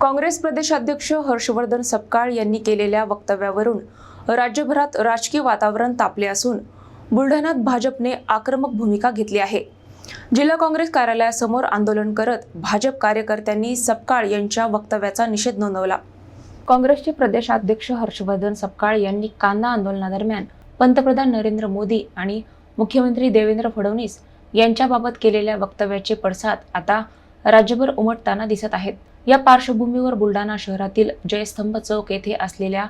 काँग्रेस प्रदेशाध्यक्ष हर्षवर्धन सपकाळ यांनी केलेल्या वक्तव्यावरून राज्यभरात राजकीय वातावरण तापले असून बुलढाण्यात भाजपने आक्रमक भूमिका घेतली आहे। जिल्हा काँग्रेस कार्यालयासमोर आंदोलन करत भाजप कार्यकर्त्यांनी सपकाळ यांच्या वक्तव्याचा निषेध नोंदवला। काँग्रेसचे प्रदेशाध्यक्ष हर्षवर्धन सपकाळ यांनी कांदा आंदोलनादरम्यान पंतप्रधान नरेंद्र मोदी आणि मुख्यमंत्री देवेंद्र फडणवीस यांच्याबाबत केलेल्या वक्तव्याचे पडसाद आता राज्यभर उमटताना दिसत आहेत। या पार्श्वभूमीवर बुलढाणा शहरातील जयस्तंभ चौक येथे असलेल्या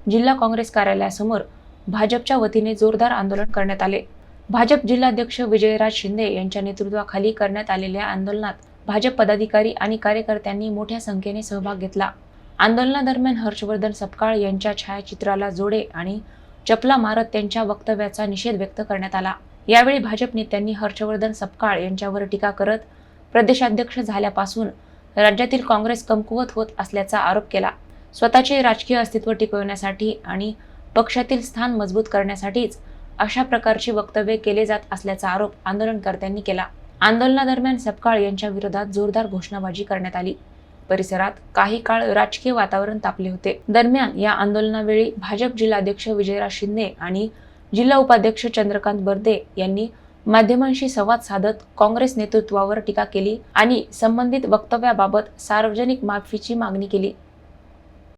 जिल्हा काँग्रेस कार्यालयासमोर भाजपच्या वतीने जोरदार आंदोलन करण्यात आले। भाजप जिल्हाध्यक्ष विजयराज शिंदे यांच्या नेतृत्वाखाली करण्यात आलेल्या आंदोलनात भाजप पदाधिकारी आणि कार्यकर्त्यांनी मोठ्या संख्येने सहभाग घेतला। आंदोलनादरम्यान हर्षवर्धन सपकाळ यांच्या छायाचित्राला जोडे आणि चपला मारत त्यांच्या वक्तव्याचा निषेध व्यक्त करण्यात आला। यावेळी भाजप नेत्यांनी हर्षवर्धन सपकाळ यांच्यावर टीका करत प्रदेशाध्यक्ष झाल्यापासून राज्यातील काँग्रेस कमकुवत होत असल्याचा आरोप केला। स्वतःचे राजकीय अस्तित्व टिकवण्यासाठी आणि पक्षातील स्थान मजबूत करण्यासाठीच अशा प्रकारची वक्तव्ये केले जात असल्याचा आरोप आंदोलनकर्त्यांनी केला। आंदोलनादरम्यान सपकाळ यांच्या विरोधात जोरदार घोषणाबाजी करण्यात आली। परिसरात काही काळ राजकीय वातावरण तापले होते। दरम्यान या आंदोलनावेळी भाजप जिल्हाध्यक्ष विजयराज शिंदे आणि जिल्हा उपाध्यक्ष चंद्रकांत बर्दे यांनी माध्यमांशी संवाद साधत काँग्रेस नेतृत्वावर टीका केली आणि संबंधित वक्तव्याबाबत सार्वजनिक माफीची मागणी केली।